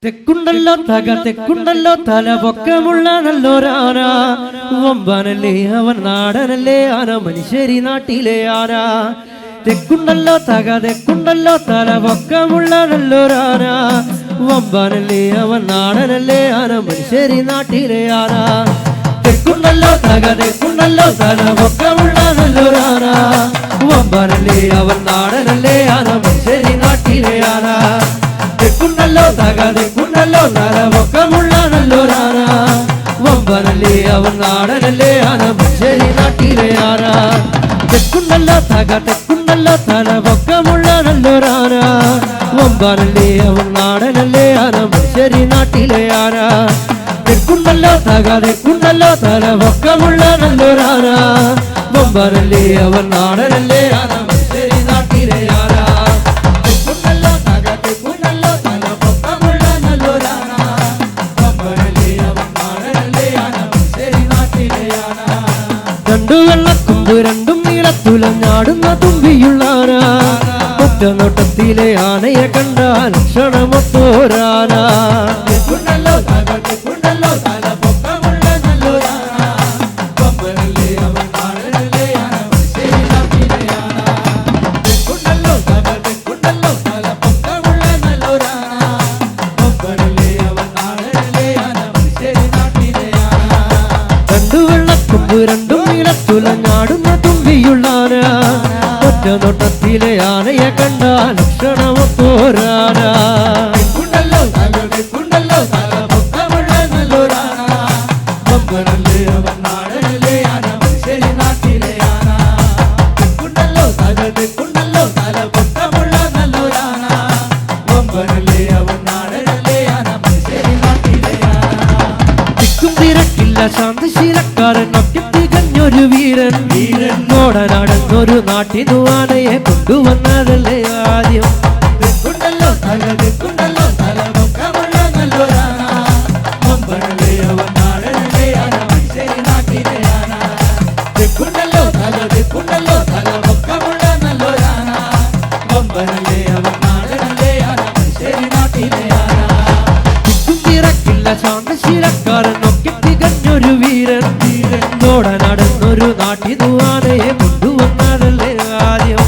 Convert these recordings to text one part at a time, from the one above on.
തെക്കുണ്ടല്ലോ തെക്കുണ്ടല്ലോ തല പൊക്കമുള്ള നല്ലൊരാന വമ്പനല്ലേ അവൻ നാടനല്ലേ ആന മനുഷ്യരി നാട്ടിലെ ആന തെക്കുണ്ടല്ലോ തെക്കുണ്ടല്ലോ തല പൊക്കമുള്ള നല്ലൊരാന വമ്പനല്ലേ അവൻ നാടനല്ലേ ആന മനുഷ്യരി നാട്ടിലെ ആന തെക്കുണ്ടല്ലോ തെക്കുണ്ടല്ലോ തല പൊക്കമുള്ള നല്ലൊരാന വമ്പനല്ലേ അവൻ നാടനല്ലേ ആന മനുഷ്യരി നാട്ടിലെ ആന തെക്കുണ്ടല്ലോ തെക്കുണ്ടല്ലോ തല പൊക്കമുള്ള നല്ലൊരാന വമ്പനല്ലേ അവൻ നാടനല്ലേ ആന മനുഷ്യരി നാട്ടിലെ ആന തെക്കുണ്ടല്ലോ തെക്കുണ്ടല്ലോ തല പൊക്കമുള്ള നല്ലൊരാന വമ്പനല്ലേ അവൻ നാടനല്ലേ ആന മനുഷ്യരി നാട്ടിലെ ആന തെക്കുണ്ടല്ലോ തെക്കുണ്ടല്ലോ തല പൊക്കമുള്ള നല്ലൊരാന വമ്പനല്ലേ അവൻ നാടനല്ലേ ആന മനുഷ്യരി നാട്ടിലെ ആന രണ്ടു വെള്ളക്കൊമ്പ് രണ്ടും നീളത്തുലഞ്ഞാടുന്ന തുമ്പിയുള്ളാന ഒറ്റ നോട്ടത്തിലെ ആനയെ കണ്ടാൽ ക്ഷണമൊത്തോരാന രണ്ടും നീളത്തുലഞ്ഞാടുന്ന തുമ്പിയുള്ളാന ഒറ്റ നോട്ടത്തിലെ ആനയെ കണ്ടാൽ ക്ഷണമൊത്തോരാന ശാന്തശീലക്കാരൻ തികഞ്ഞൊരു വീരൻ ഓടനാടുന്നൊരു നാട്ടിനു ആനയെ കൊണ്ടുവന്നതല്ലേ ആദ്യം ശാന്തശീലക്കാരൻ തികഞ്ഞൊരു വീരൻ ഓടനാടുന്നൊരു നാട്ടിനു ആനയെ കൊണ്ടുവന്നതല്ലേ ആദ്യം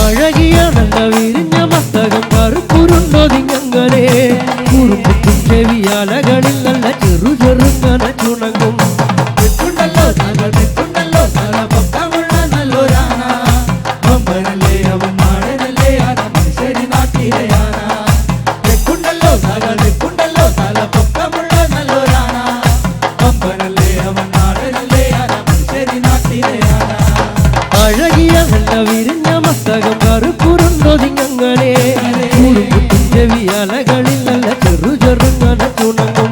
അഴകിയ നല്ല വിരിഞ്ഞ മസ്തകം കറുപ്പുരുണ്ടൊതിങ്ങനെ കുറുമ്പും ചെവിയാലകളിൽ നല്ല ചെറുചെറുങ്ങനെ ചുണങ്ങും അഴകിയ നല്ല വിരിഞ്ഞ മസ്തകം കറുപ്പുരുണ്ടൊതിങ്ങനെ കുറുമ്പും ചെവിയാലകളിൽ നല്ല ചെറുചെറുങ്ങനെ ചുണങ്ങും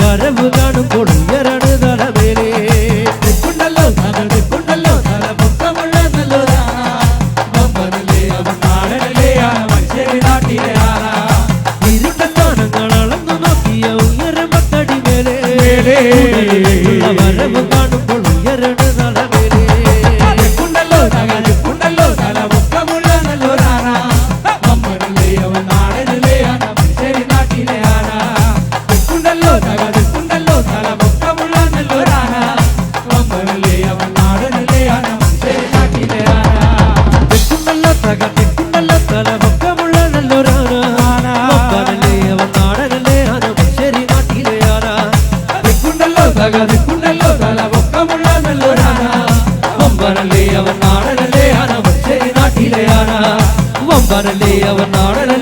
വരവ് കാണുമ്പോൾ ഉയരണ തലമേലേ ഇരിക്കസ്ഥാനങ്ങളളന്നു നോക്കിയ ഉയരം പത്തടി മേലേ വരവ് കാണുമ്പോൾ ഉയരണ തലമേലേ തെക്കുണ്ടല്ലോ തല പൊക്കമുള്ള നല്ലൊരാന വമ്പനല്ലേ അവൻ നാടനല്ലേ ആന മനുഷ്യരി നാട്ടിലെ ആന തെക്കുണ്ടല്ലോ തല പൊക്കമുള്ള നല്ലൊരാന വമ്പനല്ലേ അവൻ നാടനല്ലേ ആന മനുഷ്യരി നാട്ടിലെ ആന വമ്പനല്ലേ അവൻ നാടന